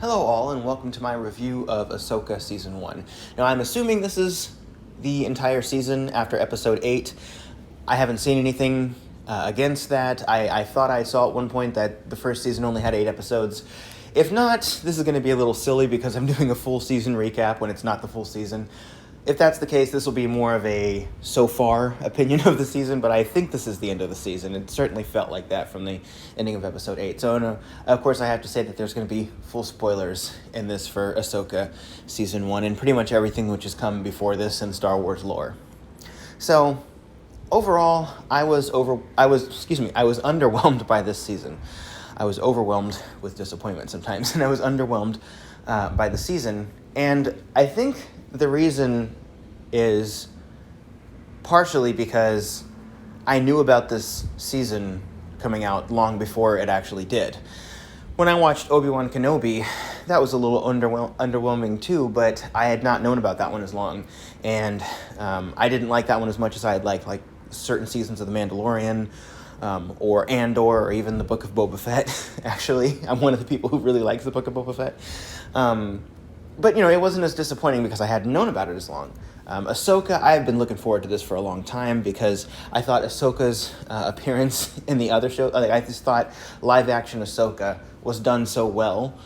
Hello all, and welcome to my review of Ahsoka Season 1. Now, I'm assuming this is the entire season after Episode 8. I haven't seen anything against that. I thought I saw at one point that the first season only had 8 episodes. If not, this is going to be a little silly because I'm doing a full season recap when it's not the full season. If that's the case, this will be more of a so-far opinion of the season, but I think this is the end of the season. It certainly felt like that from the ending of Episode 8. So, of course, I have to say that there's going to be full spoilers in this for Ahsoka Season 1 and pretty much everything which has come before this in Star Wars lore. So, overall, I was underwhelmed by this season. I was overwhelmed with disappointment sometimes, and I was underwhelmed by the season. And I think the reason is partially because I knew about this season coming out long before it actually did. When I watched Obi-Wan Kenobi, that was a little underwhelming too, but I had not known about that one as long. And I didn't like that one as much as I had liked certain seasons of The Mandalorian, or Andor, or even the Book of Boba Fett. Actually, I'm one of the people who really likes the Book of Boba Fett. But, it wasn't as disappointing because I hadn't known about it as long. Ahsoka, I've been looking forward to this for a long time because I thought Ahsoka's appearance in the other show, I just thought live-action Ahsoka was done so well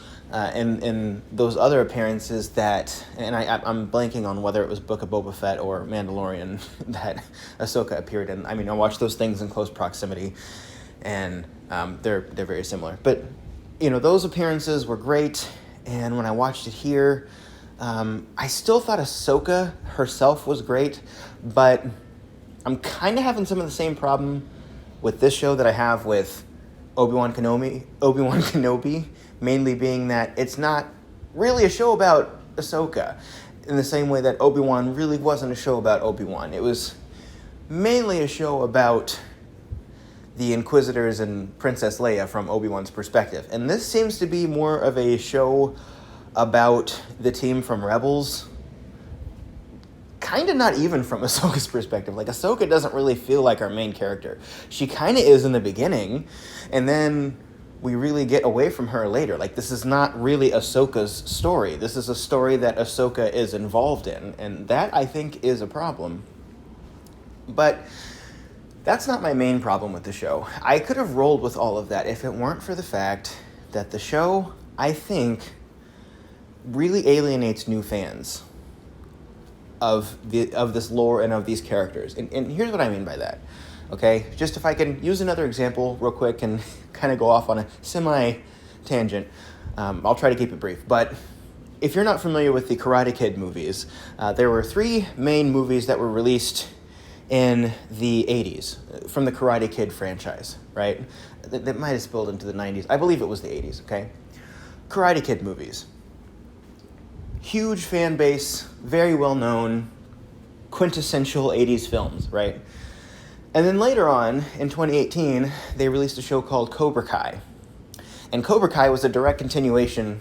in those other appearances that, and I'm blanking on whether it was Book of Boba Fett or Mandalorian that Ahsoka appeared in. I mean, I watched those things in close proximity, and they're very similar. But, those appearances were great. And when I watched it here, I still thought Ahsoka herself was great, but I'm kind of having some of the same problem with this show that I have with Obi-Wan Kenobi, mainly being that it's not really a show about Ahsoka, in the same way that Obi-Wan really wasn't a show about Obi-Wan. It was mainly a show about the Inquisitors and Princess Leia from Obi-Wan's perspective. And this seems to be more of a show about the team from Rebels. Kind of not even from Ahsoka's perspective. Ahsoka doesn't really feel like our main character. She kind of is in the beginning, and then we really get away from her later. This is not really Ahsoka's story. This is a story that Ahsoka is involved in, and that, I think, is a problem. But that's not my main problem with the show. I could have rolled with all of that if it weren't for the fact that the show, I think, really alienates new fans of this lore and of these characters. And here's what I mean by that, okay? Just if I can use another example real quick and kind of go off on a semi-tangent, I'll try to keep it brief. But if you're not familiar with the Karate Kid movies, there were 3 main movies that were released in the 80s from the Karate Kid franchise, right? That might have spilled into the 90s. I believe it was the 80s, okay? Karate Kid movies. Huge fan base, very well known, quintessential 80s films, right? And then later on, in 2018, they released a show called Cobra Kai. And Cobra Kai was a direct continuation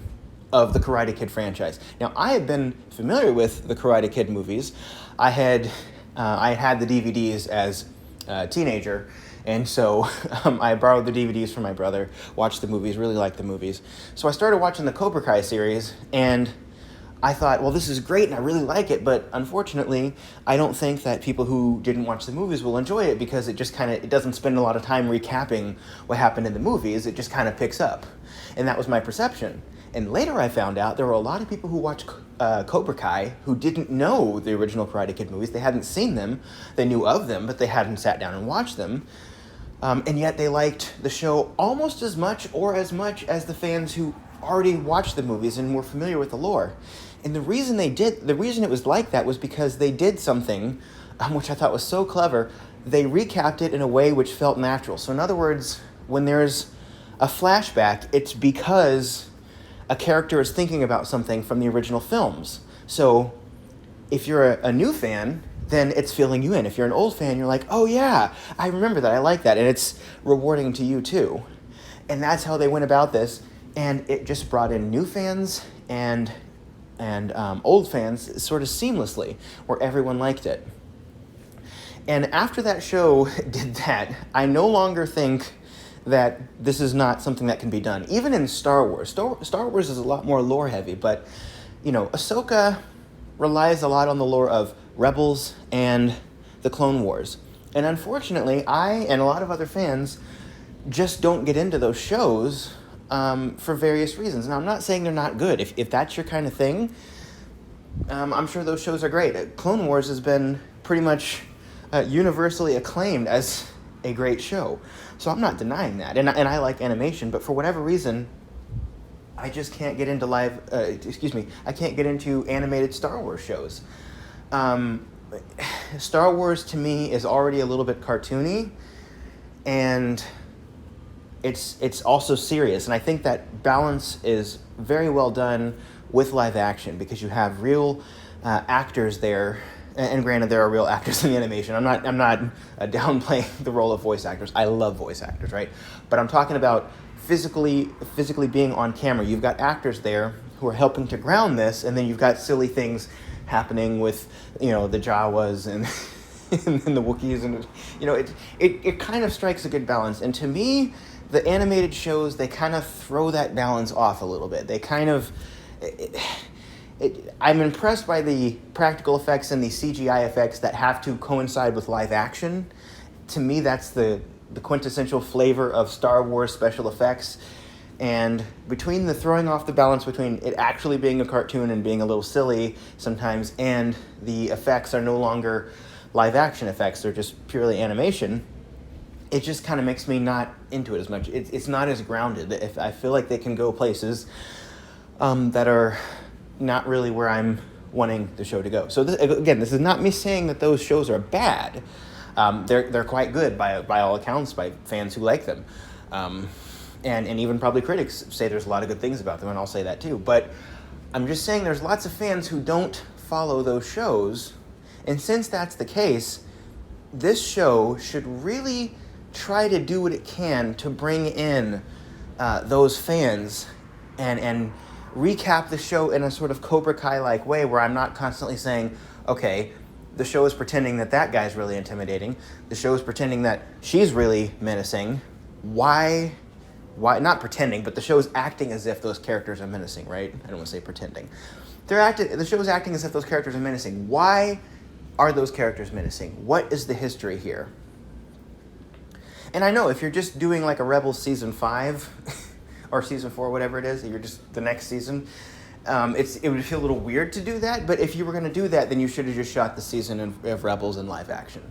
of the Karate Kid franchise. Now, I had been familiar with the Karate Kid movies. I had the DVDs as a teenager, and so I borrowed the DVDs from my brother, watched the movies, really liked the movies. So I started watching the Cobra Kai series, and I thought, well, this is great, and I really like it, but unfortunately, I don't think that people who didn't watch the movies will enjoy it because it just it doesn't spend a lot of time recapping what happened in the movies. It just kind of picks up. And that was my perception. And later I found out there were a lot of people who watched Cobra Kai who didn't know the original Karate Kid movies. They hadn't seen them. They knew of them, but they hadn't sat down and watched them. And yet they liked the show almost as much or as much as the fans who already watched the movies and were familiar with the lore. And the reason it was like that was because they did something which I thought was so clever. They recapped it in a way which felt natural. So in other words, when there's a flashback, it's because a character is thinking about something from the original films. So if you're a new fan, then it's filling you in. If you're an old fan, you're like, oh yeah, I remember that, I like that, and it's rewarding to you too. And that's how they went about this, and it just brought in new fans and old fans sort of seamlessly, where everyone liked it. And after that show did that, I no longer think that this is not something that can be done. Even in Star Wars. Star Wars is a lot more lore heavy, but, Ahsoka relies a lot on the lore of Rebels and the Clone Wars. And unfortunately, I and a lot of other fans just don't get into those shows for various reasons. Now, I'm not saying they're not good. If that's your kind of thing, I'm sure those shows are great. Clone Wars has been pretty much universally acclaimed as a great show. So I'm not denying that. And I like animation, but for whatever reason, I just can't get into I can't get into animated Star Wars shows. Star Wars to me is already a little bit cartoony, and it's also serious. And I think that balance is very well done with live action, because you have real actors there. And granted, there are real actors in the animation. I'm not downplaying the role of voice actors. I love voice actors, right? But I'm talking about physically being on camera. You've got actors there who are helping to ground this, and then you've got silly things happening with, the Jawas and and the Wookiees, and it kind of strikes a good balance. And to me, the animated shows, they kind of throw that balance off a little bit. They kind of I'm impressed by the practical effects and the CGI effects that have to coincide with live action. To me, that's the quintessential flavor of Star Wars special effects. And between the throwing off the balance between it actually being a cartoon and being a little silly sometimes, and the effects are no longer live action effects, they're just purely animation, it just kind of makes me not into it as much. It's not as grounded. If I feel like they can go places that are not really where I'm wanting the show to go. So this is not me saying that those shows are bad. They're quite good by all accounts, by fans who like them. And even probably critics say there's a lot of good things about them, and I'll say that too. But I'm just saying there's lots of fans who don't follow those shows. And since that's the case, this show should really try to do what it can to bring in those fans and recap the show in a sort of Cobra Kai-like way, where I'm not constantly saying, okay, the show is pretending that guy's really intimidating. The show is pretending that she's really menacing. Why, not pretending, but the show is acting as if those characters are menacing, right? I don't want to say pretending. The show is acting as if those characters are menacing. Why are those characters menacing? What is the history here? And I know if you're just doing like a Rebels season 5... or season 4, whatever it is, you're just the next season, it would feel a little weird to do that. But if you were going to do that, then you should have just shot the season of Rebels in live action.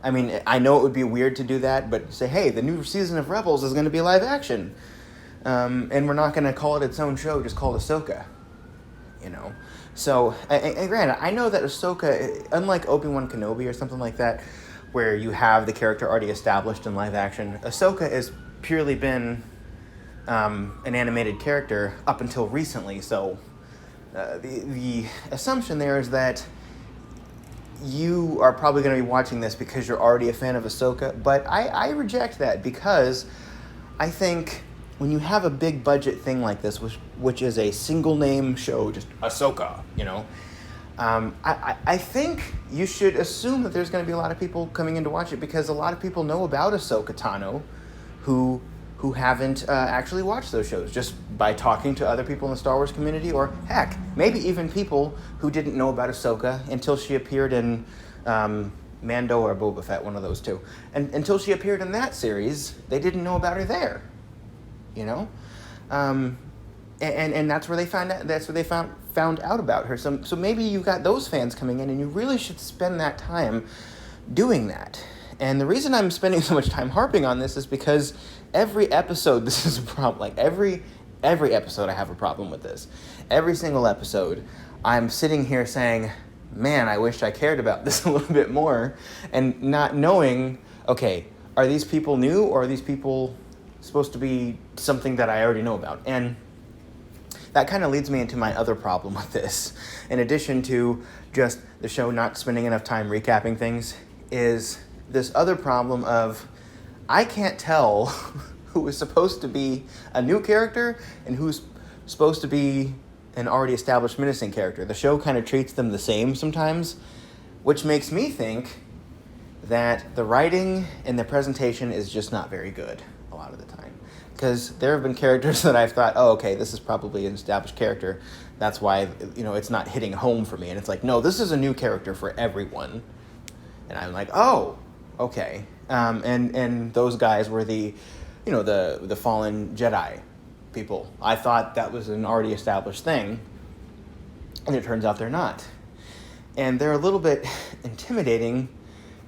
I mean, I know it would be weird to do that, but say, hey, the new season of Rebels is going to be live action, and we're not going to call it its own show, just call it Ahsoka. So, and granted, I know that Ahsoka, unlike Obi-Wan Kenobi or something like that, where you have the character already established in live action, Ahsoka has purely been an animated character up until recently. So the assumption there is that you are probably going to be watching this because you're already a fan of Ahsoka, but I reject that, because I think when you have a big budget thing like this, which is a single name show, just Ahsoka, I think you should assume that there's going to be a lot of people coming in to watch it, because a lot of people know about Ahsoka Tano who haven't actually watched those shows, just by talking to other people in the Star Wars community, or heck, maybe even people who didn't know about Ahsoka until she appeared in Mando or Boba Fett, one of those two. And until she appeared in that series, they didn't know about her there, and that's where they found out. That's where they found out about her. So maybe you've got those fans coming in, and you really should spend that time doing that. And the reason I'm spending so much time harping on this is because every episode this is a problem. Like every episode I have a problem with this. Every single episode I'm sitting here saying, man, I wish I cared about this a little bit more, and not knowing, okay, are these people new, or are these people supposed to be something that I already know about? And that kind of leads me into my other problem with this. In addition to just the show not spending enough time recapping things, is this other problem of I can't tell who is supposed to be a new character and who's supposed to be an already established menacing character. The show kind of treats them the same sometimes, which makes me think that the writing and the presentation is just not very good a lot lot of the time. Because there have been characters that I've thought, oh, okay, this is probably an established character. That's why, it's not hitting home for me. And it's like, no, this is a new character for everyone. And I'm like, oh, okay. And those guys were the fallen Jedi people. I thought that was an already established thing. And it turns out they're not. And they're a little bit intimidating.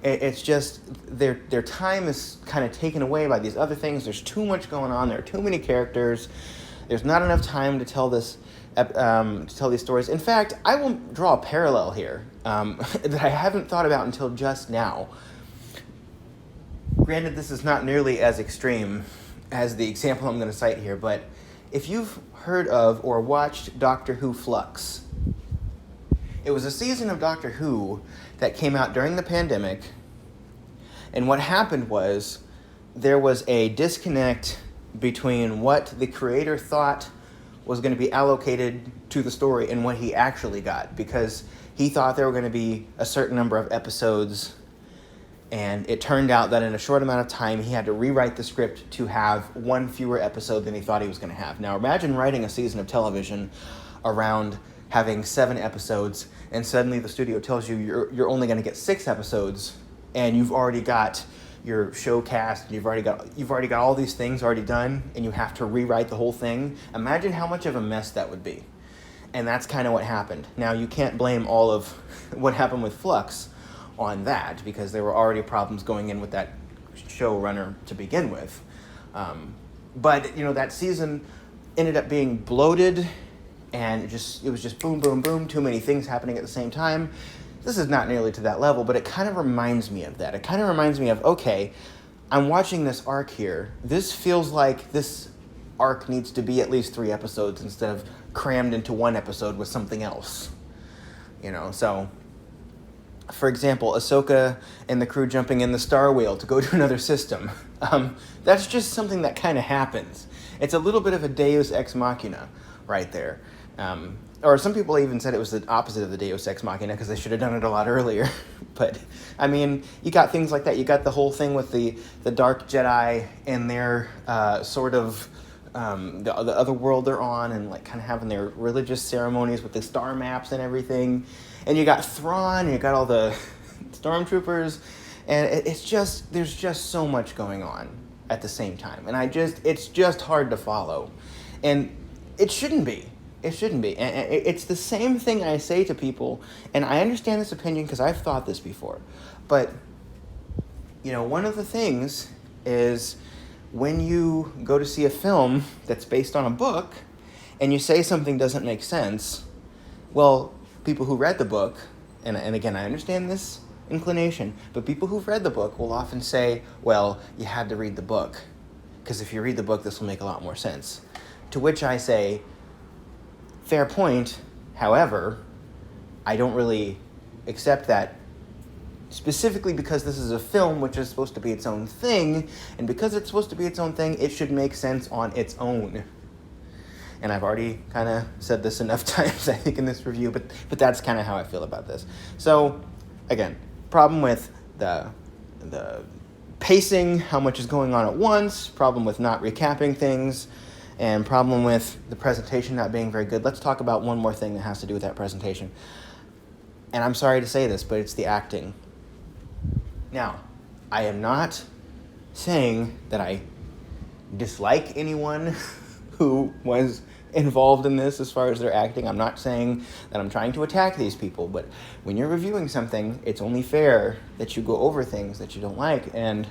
It's just their time is kind of taken away by these other things. There's too much going on. There are too many characters. There's not enough time to tell these stories. In fact, I will draw a parallel here that I haven't thought about until just now. Granted, this is not nearly as extreme as the example I'm going to cite here, but if you've heard of or watched Doctor Who Flux, it was a season of Doctor Who that came out during the pandemic, and what happened was there was a disconnect between what the creator thought was going to be allocated to the story and what he actually got, because he thought there were going to be a certain number of episodes, and it turned out that in a short amount of time he had to rewrite the script to have one fewer episode than he thought he was going to have. Now imagine writing a season of television around having 7 episodes, and suddenly the studio tells you you're only going to get 6 episodes, and you've already got your show cast, you've already got all these things already done, and you have to rewrite the whole thing. Imagine how much of a mess that would be. And that's kind of what happened. Now, you can't blame all of what happened with Flux on that, because there were already problems going in with that showrunner to begin with. But that season ended up being bloated, and it was just boom, boom, boom, too many things happening at the same time. This is not nearly to that level, but it kind of reminds me of that. It kind of reminds me of, okay, I'm watching this arc here. This feels like this arc needs to be at least 3 episodes instead of crammed into 1 episode with something else. So, for example, Ahsoka and the crew jumping in the Star Wheel to go to another system. That's just something that kind of happens. It's a little bit of a Deus Ex Machina right there. Or some people even said it was the opposite of the Deus Ex Machina because they should have done it a lot earlier. But, you got things like that. You got the whole thing with the Dark Jedi and their sort of the other world they're on, and kind of having their religious ceremonies with the star maps and everything. And you got Thrawn, and you got all the stormtroopers, and there's just so much going on at the same time. And it's just hard to follow. And it shouldn't be. It shouldn't be. And it's the same thing I say to people, and I understand this opinion because I've thought this before. But, one of the things is when you go to see a film that's based on a book and you say something doesn't make sense, well, people who read the book, and again, I understand this inclination, but people who've read the book will often say, well, you had to read the book, because if you read the book, this will make a lot more sense. To which I say, fair point. However, I don't really accept that, specifically because this is a film which is supposed to be its own thing, and because it's supposed to be its own thing, it should make sense on its own. And I've already kind of said this enough times, I think, in this review, but that's kind of how I feel about this. So, again, problem with the pacing, how much is going on at once, problem with not recapping things, and problem with the presentation not being very good. Let's talk about one more thing that has to do with that presentation. And I'm sorry to say this, but it's the acting. Now, I am not saying that I dislike anyone who was involved in this as far as their acting. I'm not saying that I'm trying to attack these people, but when you're reviewing something, it's only fair that you go over things that you don't like. And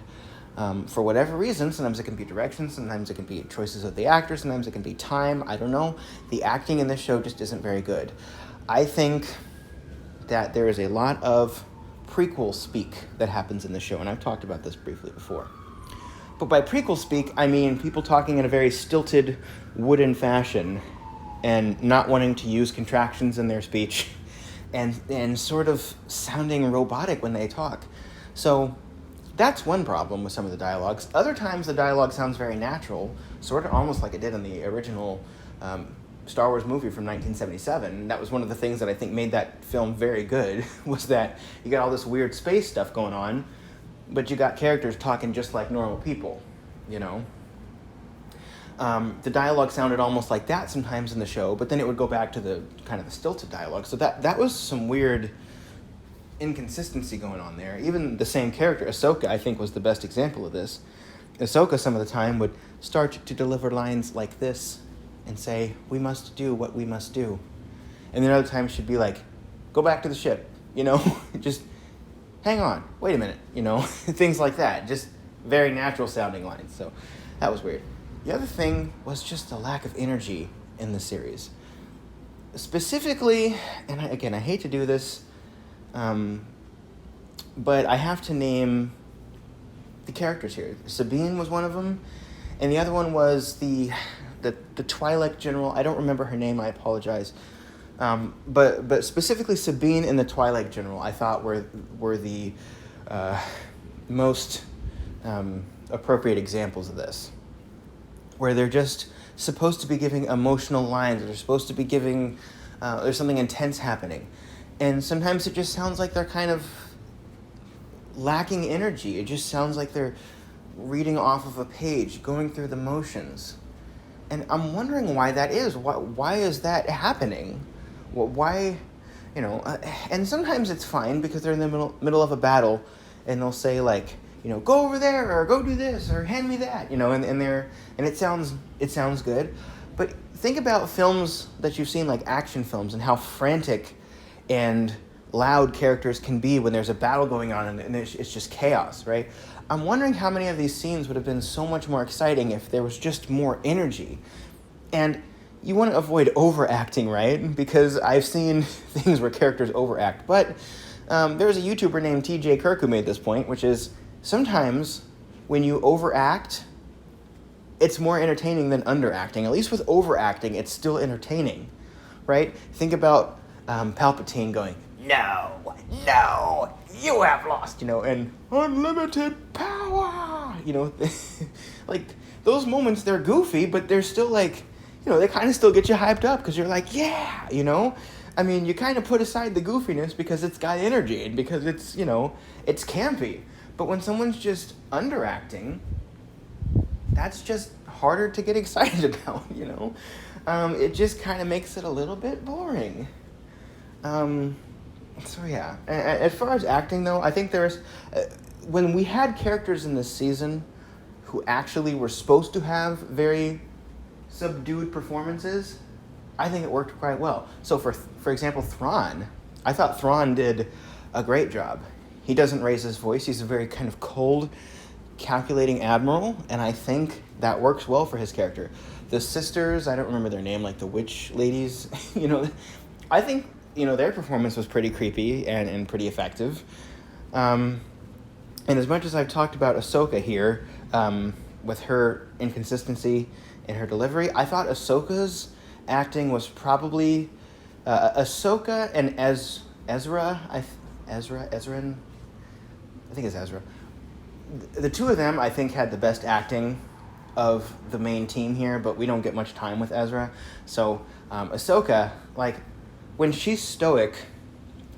for whatever reason, sometimes it can be direction, sometimes it can be choices of the actor, sometimes it can be time, I don't know. The acting in this show just isn't very good. I think that there is a lot of prequel speak that happens in the show, and I've talked about this briefly before. But by prequel speak, I mean people talking in a very stilted, wooden fashion and not wanting to use contractions in their speech and sort of sounding robotic when they talk. So that's one problem with some of the dialogues. Other times the dialogue sounds very natural, sort of almost like it did in the original Star Wars movie from 1977. That was one of the things that I think made that film very good, was that you got all this weird space stuff going on, but you got characters talking just like normal people, you know? The dialogue sounded almost like that sometimes in the show, but then it would go back to the kind of the stilted dialogue. So that was some weird inconsistency going on there. Even the same character, Ahsoka, I think was the best example of this. Ahsoka some of the time would start to deliver lines like this and say, "We must do what we must do." And then other times she'd be like, "Go back to the ship," just hang on, wait a minute, things like that. Just very natural sounding lines. So that was weird. The other thing was just the lack of energy in the series. Specifically, and I hate to do this, but I have to name the characters here. Sabine was one of them, and the other one was the Twi'lek general. I don't remember her name. I apologize. But specifically Sabine and the Twi'lek general, I thought were the most appropriate examples of this, where they're just supposed to be giving emotional lines, or they're supposed to be giving there's something intense happening, and sometimes it just sounds like they're kind of lacking energy. It just sounds like they're reading off of a page, going through the motions. And I'm wondering why that is. Why is that happening? Why, and sometimes it's fine because they're in the middle of a battle and they'll say like, go over there or go do this or hand me that, and it sounds good. But think about films that you've seen, like action films, and how frantic and loud characters can be when there's a battle going on and it's just chaos, right? I'm wondering how many of these scenes would have been so much more exciting if there was just more energy. And you want to avoid overacting, right? Because I've seen things where characters overact. But there's a YouTuber named TJ Kirk who made this point, which is sometimes when you overact, it's more entertaining than underacting. At least with overacting, it's still entertaining, right? Think about Palpatine going, no, you have lost, and unlimited power, like those moments, they're goofy, but they're still like, they kind of still get you hyped up because you're like, yeah, I mean, you kind of put aside the goofiness because it's got energy and because it's, it's campy. But when someone's just underacting, that's just harder to get excited about, it just kind of makes it a little bit boring. So yeah, as far as acting though, I think there's, when we had characters in this season who actually were supposed to have very subdued performances, I think it worked quite well. So for example, Thrawn, I thought Thrawn did a great job. He doesn't raise his voice. He's a very kind of cold, calculating admiral, and I think that works well for his character. The sisters, I don't remember their name, like the witch ladies, I think, their performance was pretty creepy and pretty effective. And as much as I've talked about Ahsoka here, with her inconsistency in her delivery, I thought Ahsoka's acting was probably Ahsoka and Ezra. I think it's Ezra. The two of them, I think, had the best acting of the main team here, but we don't get much time with Ezra. So Ahsoka, like, when she's stoic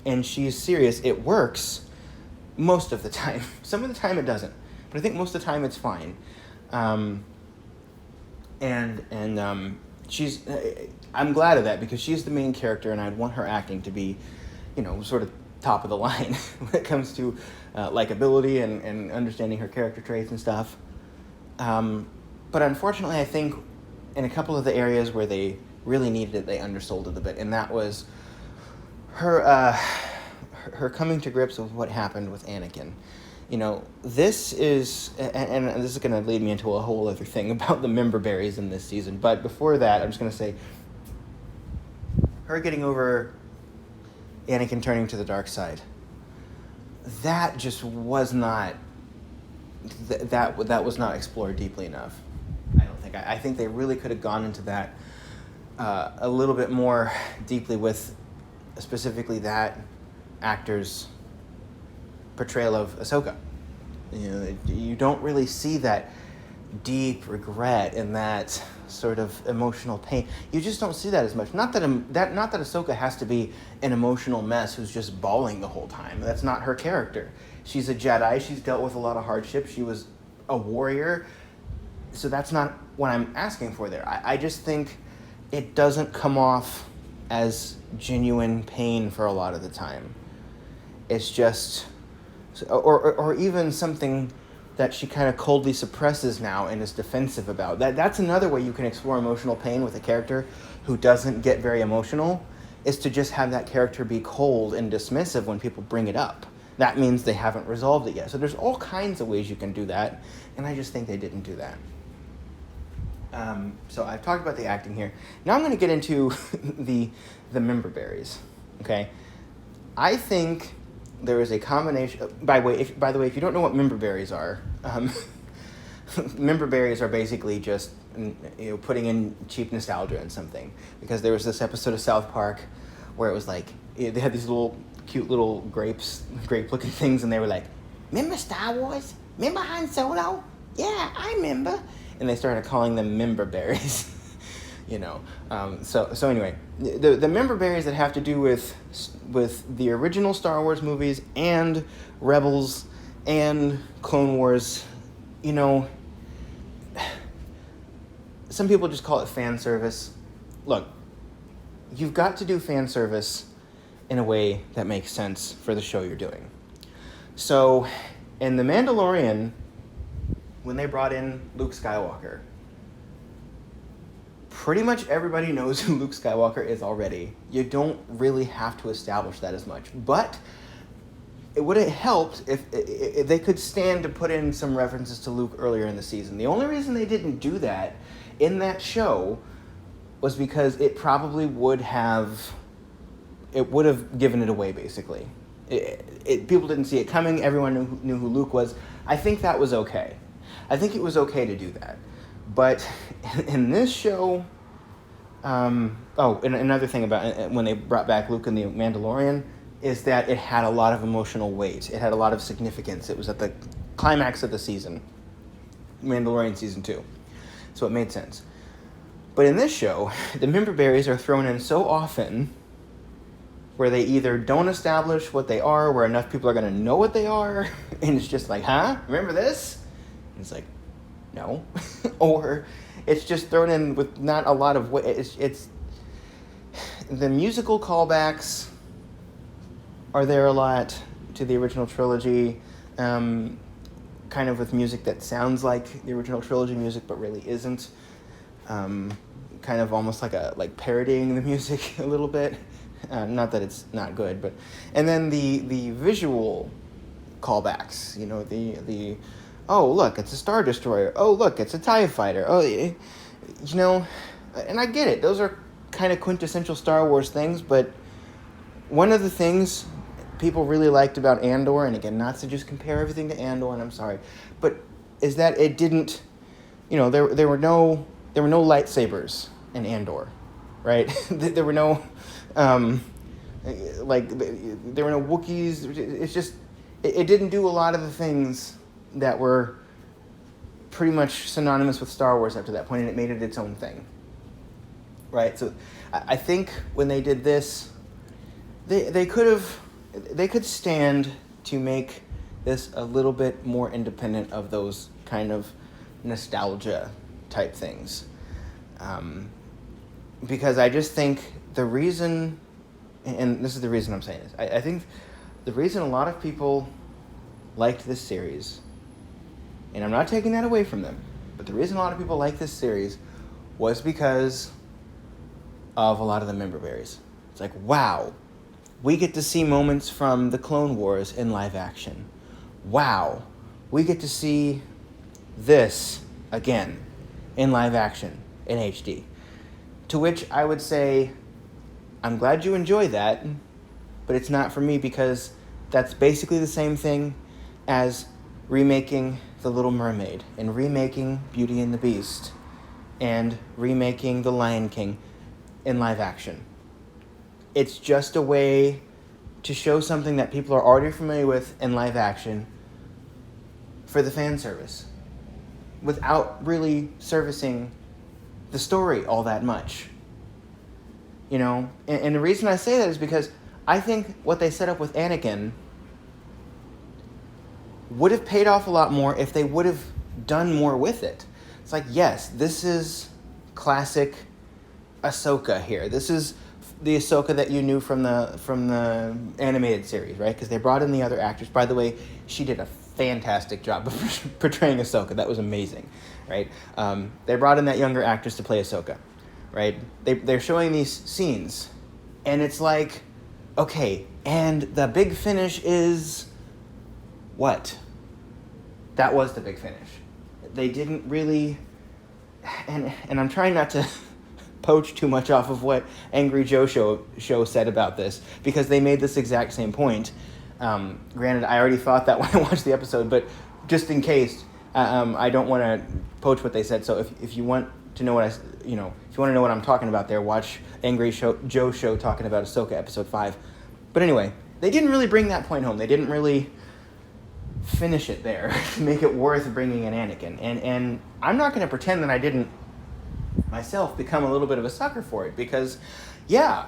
and she's serious, it works most of the time. Some of the time it doesn't, but I think most of the time it's fine. She's, I'm glad of that because she's the main character, and I'd want her acting to be, sort of top of the line when it comes to likability and understanding her character traits and stuff. But unfortunately, I think in a couple of the areas where they really needed it, they undersold it a bit, and that was her coming to grips with what happened with Anakin. This is, and this is going to lead me into a whole other thing about the member berries in this season, but before that, I'm just going to say, her getting over Anakin turning to the dark side, that just was not, that was not explored deeply enough. I think they really could have gone into that a little bit more deeply with specifically that actor's portrayal of Ahsoka. You don't really see that deep regret and that sort of emotional pain. You just don't see that as much. Not that Ahsoka has to be an emotional mess who's just bawling the whole time. That's not her character. She's a Jedi. She's dealt with a lot of hardship. She was a warrior. So that's not what I'm asking for there. I just think it doesn't come off as genuine pain for a lot of the time. It's just, or even something that she kind of coldly suppresses now and is defensive about. That's another way you can explore emotional pain with a character who doesn't get very emotional, is to just have that character be cold and dismissive when people bring it up. That means they haven't resolved it yet. So there's all kinds of ways you can do that, and I just think they didn't do that. So I've talked about the acting here. Now I'm going to get into the member berries. Okay, I think there is a combination. By the way, if you don't know what member berries are, member berries are basically just putting in cheap nostalgia in something. Because there was this episode of South Park where it was like they had these cute little grape-looking things, and they were like, "Remember Star Wars? Remember Han Solo? Yeah, I remember." And they started calling them member berries. So anyway, the member berries that have to do with the original Star Wars movies and Rebels and Clone Wars, some people just call it fan service. Look, you've got to do fan service in a way that makes sense for the show you're doing. So, in The Mandalorian, when they brought in Luke Skywalker, pretty much everybody knows who Luke Skywalker is already. You don't really have to establish that as much. But it would have helped if they could stand to put in some references to Luke earlier in the season. The only reason they didn't do that in that show was because it probably would have given it away, basically. People didn't see it coming. Everyone knew who Luke was. I think that was okay. I think it was okay to do that. But in this show, and another thing about when they brought back Luke in The Mandalorian is that it had a lot of emotional weight. It had a lot of significance. It was at the climax of the season, Mandalorian Season 2. So it made sense. But in this show, the member berries are thrown in so often where they either don't establish what they are, where enough people are going to know what they are, and it's just like, huh? Remember this? And it's like, no. Or it's just thrown in with not a lot of weight. It's the musical callbacks are there a lot to the original trilogy, kind of with music that sounds like the original trilogy music but really isn't. Kind of almost like parodying the music a little bit. Not that it's not good, but and then the visual callbacks. The oh look, it's a Star Destroyer. Oh look, it's a TIE Fighter. Oh, and I get it. Those are kind of quintessential Star Wars things, but one of the things people really liked about Andor, and again, not to just compare everything to Andor, and I'm sorry, but is that it didn't, there were no lightsabers in Andor, right? There were no, there were no Wookiees. It's just, it didn't do a lot of the things that were pretty much synonymous with Star Wars up to that point, and it made it its own thing, right? So I think when they did this, they could stand to make this a little bit more independent of those kind of nostalgia type things. Because I just think the reason, and this is the reason I'm saying this, I think the reason a lot of people liked this series, and I'm not taking that away from them, but the reason a lot of people liked this series was because of a lot of the member berries. It's like, wow, we get to see moments from the Clone Wars in live action. Wow, we get to see this again in live action in HD. To which I would say, I'm glad you enjoy that, but it's not for me because that's basically the same thing as remaking The Little Mermaid and remaking Beauty and the Beast and remaking The Lion King in live action. It's just a way to show something that people are already familiar with in live action for the fan service without really servicing the story all that much. And the reason I say that is because I think what they set up with Anakin would have paid off a lot more if they would have done more with it. It's like, yes, this is classic Ahsoka here. This is the Ahsoka that you knew from the animated series, right? Because they brought in the other actors. By the way, she did a fantastic job of portraying Ahsoka. That was amazing, right? They brought in that younger actress to play Ahsoka, right? They're showing these scenes, and it's like, okay, and the big finish is what? That was the big finish. They didn't really, and I'm trying not to poach too much off of what Angry Joe show said about this, because they made this exact same point. Granted, I already thought that when I watched the episode, but just in case, I don't want to poach what they said. So if you want to know if you want to know what I'm talking about there, watch Angry Joe show talking about Ahsoka episode 5. But anyway, they didn't really bring that point home. They didn't really finish it there to make it worth bringing in Anakin. And I'm not going to pretend that I didn't myself become a little bit of a sucker for it, because yeah,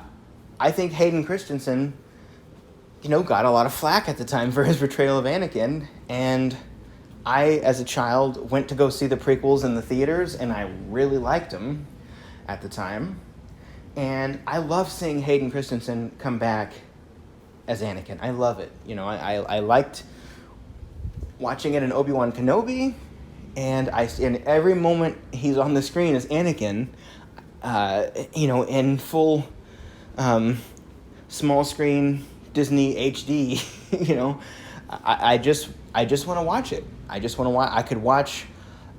I think Hayden Christensen got a lot of flack at the time for his portrayal of Anakin, and I as a child went to go see the prequels in the theaters, and I really liked them at the time, and I love seeing Hayden Christensen come back as Anakin. I love it. I liked watching it in Obi-Wan Kenobi, and in every moment he's on the screen as Anakin, in full small screen Disney HD, I just want to watch it. I could watch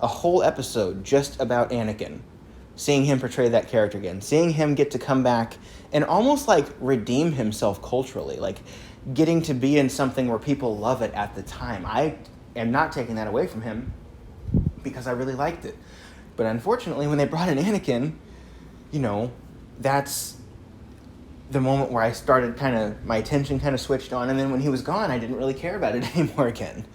a whole episode just about Anakin, seeing him portray that character again, seeing him get to come back and almost like redeem himself culturally, like getting to be in something where people love it at the time. I am not taking that away from him, because I really liked it. But unfortunately, when they brought in Anakin, that's the moment where I started my attention kind of switched on, and then when he was gone, I didn't really care about it anymore again.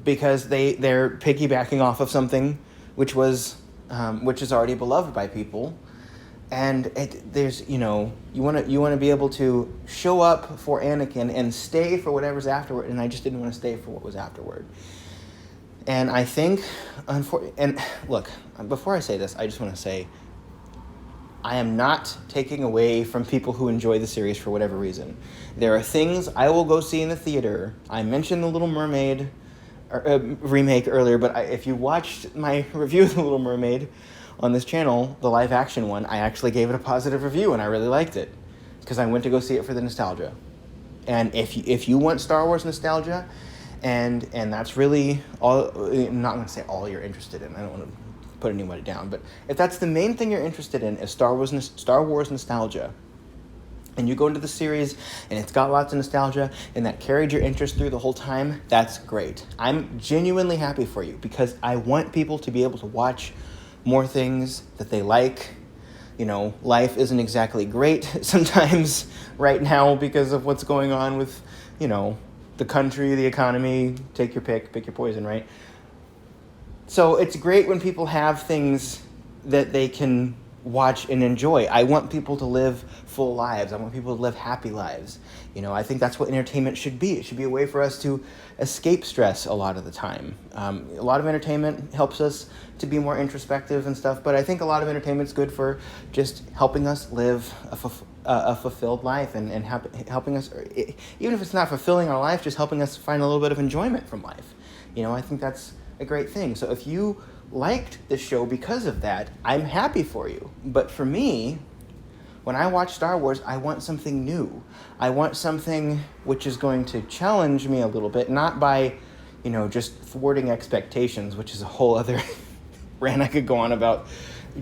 Because they're piggybacking off of something which is already beloved by people. And there's, you want to be able to show up for Anakin and stay for whatever's afterward, and I just didn't want to stay for what was afterward. And I think, and look, before I say this, I just want to say, I am not taking away from people who enjoy the series for whatever reason. There are things I will go see in the theater. I mentioned The Little Mermaid remake earlier, but if you watched my review of The Little Mermaid on this channel, the live action one, I actually gave it a positive review, and I really liked it, because I went to go see it for the nostalgia. And if you want Star Wars nostalgia, and that's really all, I'm not going to say all you're interested in, I don't want to put anybody down, but if that's the main thing you're interested in is Star Wars nostalgia, and you go into the series and it's got lots of nostalgia and that carried your interest through the whole time, that's great. I'm genuinely happy for you, because I want people to be able to watch more things that they like. Life isn't exactly great sometimes right now because of what's going on with, the country, the economy, take your pick your poison, right? So it's great when people have things that they can watch and enjoy. I want people to live full lives. I want people to live happy lives. I think that's what entertainment should be. It should be a way for us to escape stress a lot of the time. A lot of entertainment helps us to be more introspective and stuff, but I think a lot of entertainment's good for just helping us live a fulfilled life and helping us, even if it's not fulfilling our life, just helping us find a little bit of enjoyment from life. I think that's a great thing. So if you liked the show because of that, I'm happy for you. But for me, when I watch Star Wars, I want something new. I want something which is going to challenge me a little bit, not by, just thwarting expectations, which is a whole other rant I could go on about,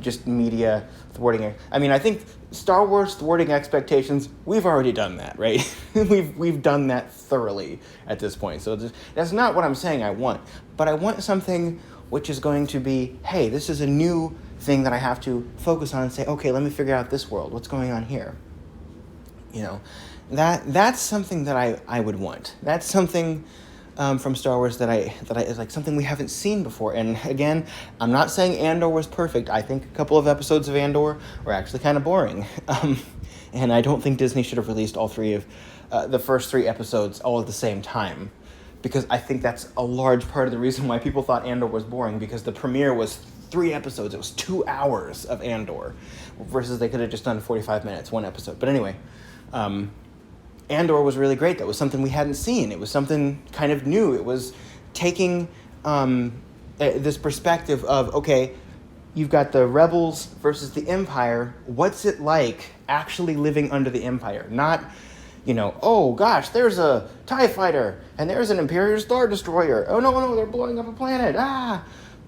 just media thwarting. I think Star Wars thwarting expectations, we've already done that, right? we've done that thoroughly at this point. So that's not what I'm saying I want. But I want something which is going to be, hey, this is a new thing that I have to focus on and say, okay, let me figure out this world. What's going on here? That's something that I would want. That's something from Star Wars that I is like something we haven't seen before. And again, I'm not saying Andor was perfect. I think a couple of episodes of Andor were actually kind of boring. And I don't think Disney should have released all three of the first 3 episodes all at the same time, because I think that's a large part of the reason why people thought Andor was boring, because the premiere was 3 episodes. It was 2 hours of Andor, versus they could have just done 45 minutes, 1 episode. But anyway, Andor was really great. That was something we hadn't seen. It was something kind of new. It was taking this perspective of, okay, you've got the rebels versus the Empire. What's it like actually living under the Empire? Not, oh gosh, there's a TIE fighter and there's an Imperial Star Destroyer. Oh no, they're blowing up a planet.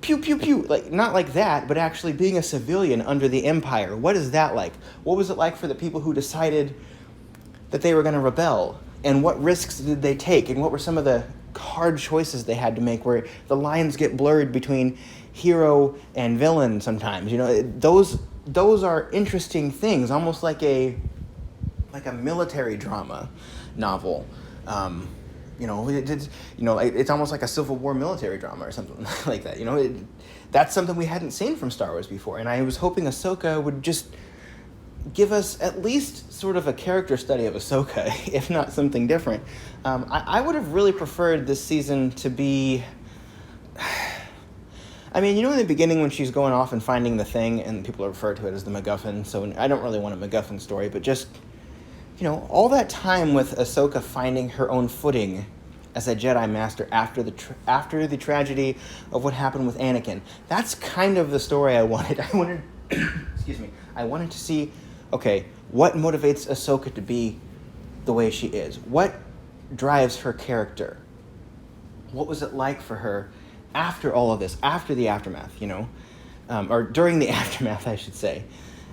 Pew, pew, pew. Like, not like that, but actually being a civilian under the Empire. What is that like? What was it like for the people who decided that they were going to rebel? And what risks did they take? And what were some of the hard choices they had to make, where the lines get blurred between hero and villain sometimes? Those are interesting things, almost like a military drama novel. It's almost like a Civil War military drama or something like that. That's something we hadn't seen from Star Wars before, and I was hoping Ahsoka would just give us at least sort of a character study of Ahsoka, if not something different. I would have really preferred this season to be... in the beginning when she's going off and finding the thing, and people refer to it as the MacGuffin, so I don't really want a MacGuffin story, but just, all that time with Ahsoka finding her own footing as a Jedi Master after the tragedy of what happened with Anakin. That's kind of the story I wanted. I wanted to see, okay, what motivates Ahsoka to be the way she is? What drives her character? What was it like for her after all of this, after the aftermath, or during the aftermath, I should say,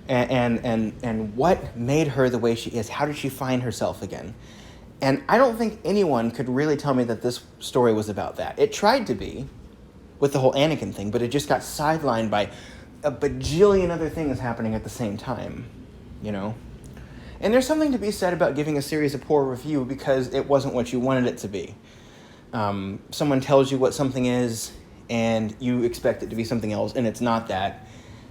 and what made her the way she is? How did she find herself again? And I don't think anyone could really tell me that this story was about that. It tried to be with the whole Anakin thing, but it just got sidelined by a bajillion other things happening at the same time, And there's something to be said about giving a series a poor review because it wasn't what you wanted it to be. Someone tells you what something is, and you expect it to be something else, and it's not that.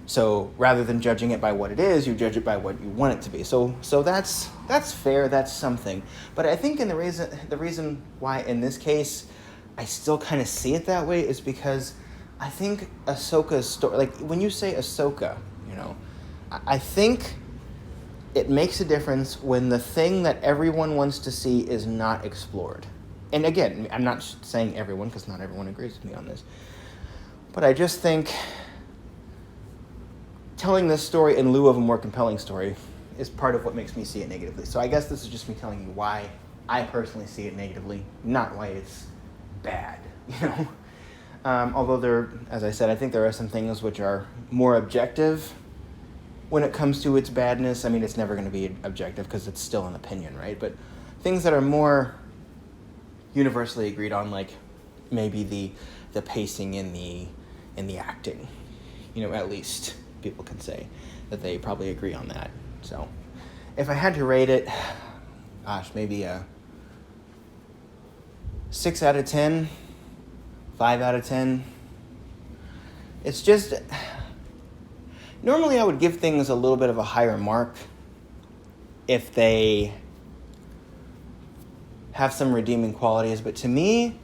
So rather than judging it by what it is, you judge it by what you want it to be. So that's fair. That's something. But I think the reason why in this case I still kind of see it that way is because I think Ahsoka's story, like when you say Ahsoka, I think it makes a difference when the thing that everyone wants to see is not explored. And again, I'm not saying everyone, because not everyone agrees with me on this. But I just think telling this story in lieu of a more compelling story is part of what makes me see it negatively. So I guess this is just me telling you why I personally see it negatively, not why it's bad, Although as I said, I think there are some things which are more objective when it comes to its badness. It's never going to be objective because it's still an opinion, right? But things that are more universally agreed on, like maybe the pacing in the acting, at least people can say that they probably agree on that. So if I had to rate it, maybe a 6 out of 10, 5 out of 10. It's just, normally I would give things a little bit of a higher mark if they have some redeeming qualities, but to me,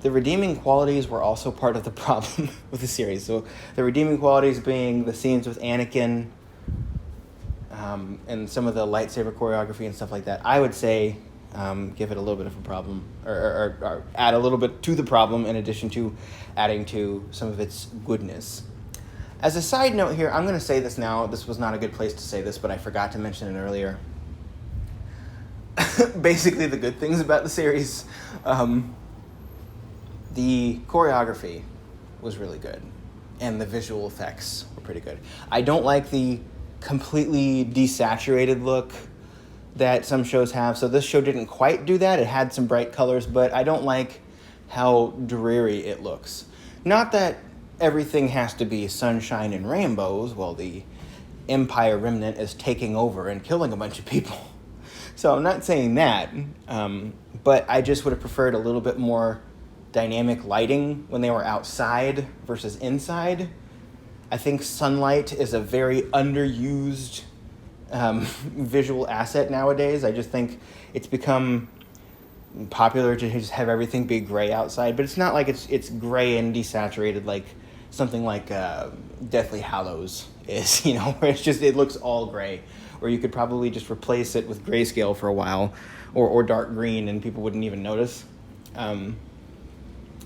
the redeeming qualities were also part of the problem with the series. So the redeeming qualities being the scenes with Anakin, and some of the lightsaber choreography and stuff like that. I would say give it a little bit of a problem, or add a little bit to the problem in addition to adding to some of its goodness. As a side note here, I'm going to say this now. This was not a good place to say this, but I forgot to mention it earlier. Basically, the good things about the series. The choreography was really good, and the visual effects were pretty good. I don't like the completely desaturated look that some shows have, so this show didn't quite do that. It had some bright colors, but I don't like how dreary it looks. Not that everything has to be sunshine and rainbows while the Empire remnant is taking over and killing a bunch of people. So I'm not saying that, but I just would have preferred a little bit more dynamic lighting when they were outside versus inside. I think sunlight is a very underused visual asset nowadays. I just think it's become popular to just have everything be gray outside, but it's not like it's gray and desaturated like something like Deathly Hallows is, where it looks all gray, or you could probably just replace it with grayscale for a while, or dark green, and people wouldn't even notice.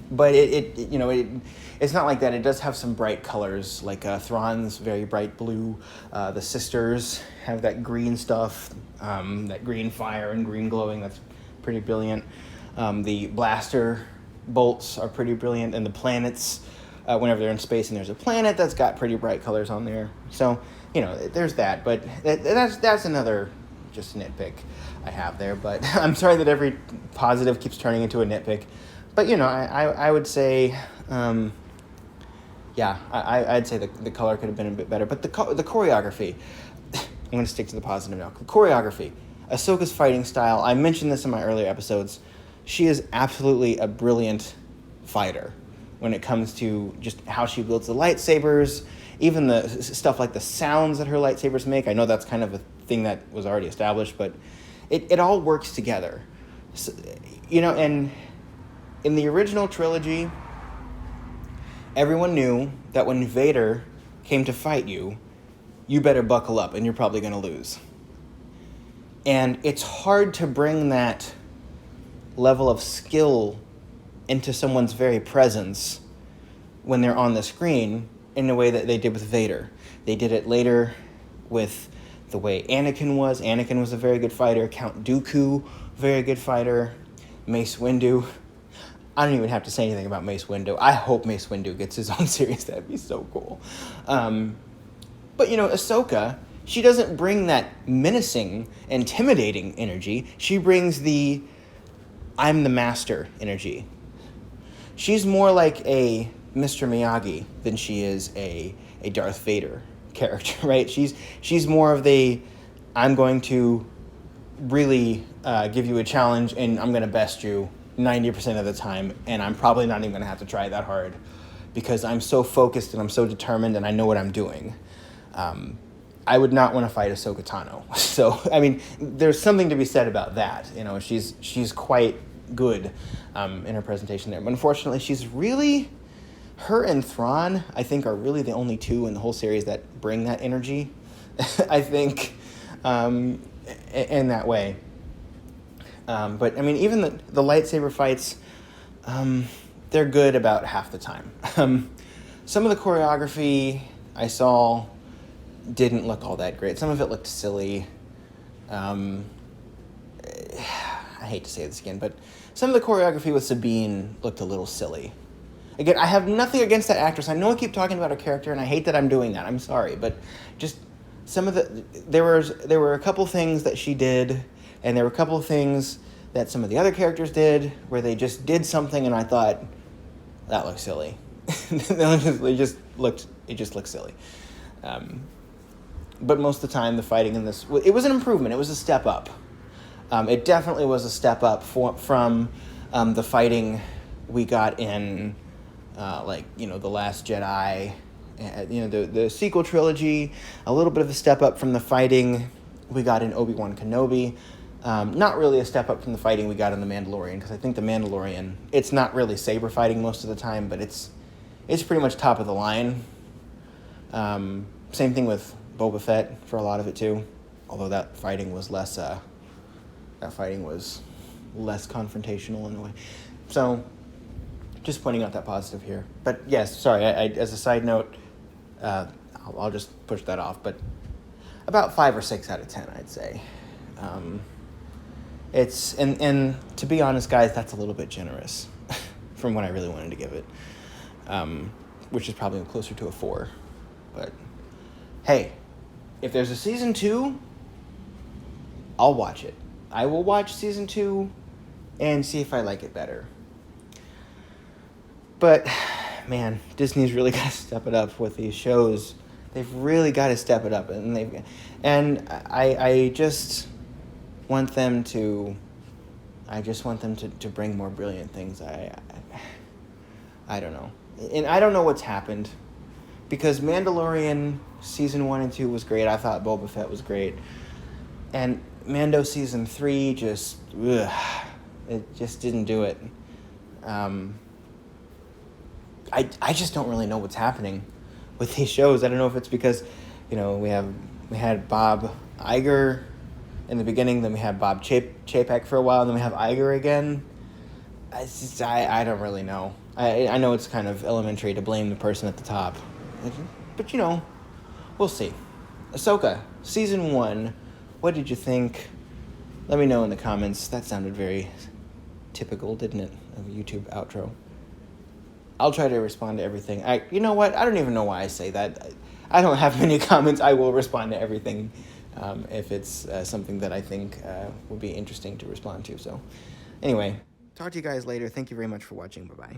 But it's not like that. It does have some bright colors, like Thrawn's very bright blue. The sisters have that green stuff, that green fire and green glowing. That's pretty brilliant. The blaster bolts are pretty brilliant, and the planets, whenever they're in space and there's a planet, that's got pretty bright colors on there. So, there's that. But that's another just nitpick I have there. But I'm sorry that every positive keeps turning into a nitpick. But, I would say, I'd say the color could have been a bit better. But the choreography, I'm going to stick to the positive now. The choreography, Ahsoka's fighting style, I mentioned this in my earlier episodes. She is absolutely a brilliant fighter when it comes to just how she wields the lightsabers, even the stuff like the sounds that her lightsabers make. I know that's kind of a thing that was already established, but it all works together. So, and in the original trilogy, everyone knew that when Vader came to fight you, you better buckle up and you're probably going to lose. And it's hard to bring that level of skill into someone's very presence when they're on the screen in the way that they did with Vader. They did it later with the way Anakin was. Anakin was a very good fighter. Count Dooku, very good fighter. Mace Windu. I don't even have to say anything about Mace Windu. I hope Mace Windu gets his own series. That'd be so cool. But, Ahsoka, she doesn't bring that menacing, intimidating energy. She brings the I'm the master energy. She's more like a Mr. Miyagi than she is a Darth Vader character, right? She's more of the I'm going to really give you a challenge and I'm going to best you 90% of the time, and I'm probably not even going to have to try that hard because I'm so focused and I'm so determined and I know what I'm doing. I would not want to fight Ahsoka Tano. So, there's something to be said about that. She's quite good in her presentation there. But unfortunately, her and Thrawn, I think, are really the only two in the whole series that bring that energy, I think, in that way. But even the lightsaber fights, they're good about half the time. Some of the choreography I saw didn't look all that great. Some of it looked silly. I hate to say this again, but some of the choreography with Sabine looked a little silly. Again, I have nothing against that actress. I know I keep talking about her character, and I hate that I'm doing that. I'm sorry, but just some of there were a couple things that she did, and there were a couple of things that some of the other characters did where they just did something, and I thought that looks silly. it just looked silly. But most of the time, the fighting in this, it was an improvement. It was a step up. It definitely was a step up from the fighting we got in, The Last Jedi, the sequel trilogy. A little bit of a step up from the fighting we got in Obi-Wan Kenobi. Not really a step up from the fighting we got in The Mandalorian, because I think The Mandalorian, it's not really saber fighting most of the time, but it's pretty much top of the line. Same thing with Boba Fett for a lot of it too, although that fighting was less confrontational in a way. So, just pointing out that positive here. But yes, sorry, I as a side note, I'll just push that off, but about 5 or 6 out of 10, I'd say. It's, and to be honest, guys, that's a little bit generous from what I really wanted to give it, which is probably closer to a 4. But hey, if there's a season 2, I'll watch it. I will watch season 2 and see if I like it better. But man, Disney's really got to step it up with these shows. They've really got to step it up, and I just want them to. I just want them to bring more brilliant things. I don't know, and I don't know what's happened, because Mandalorian season 1 and 2 was great. I thought Boba Fett was great, and Mando season 3 just It just didn't do it. I just don't really know what's happening with these shows. I don't know if it's because, we had Bob Iger in the beginning, then we had Bob Chapek for a while, and then we have Iger again. I don't really know. I know it's kind of elementary to blame the person at the top, but we'll see. Ahsoka, season 1. What did you think? Let me know in the comments. That sounded very typical, didn't it, of a YouTube outro? I'll try to respond to everything. You know what? I don't even know why I say that. I don't have many comments. I will respond to everything if it's something that I think would be interesting to respond to. So, anyway, talk to you guys later. Thank you very much for watching. Bye-bye.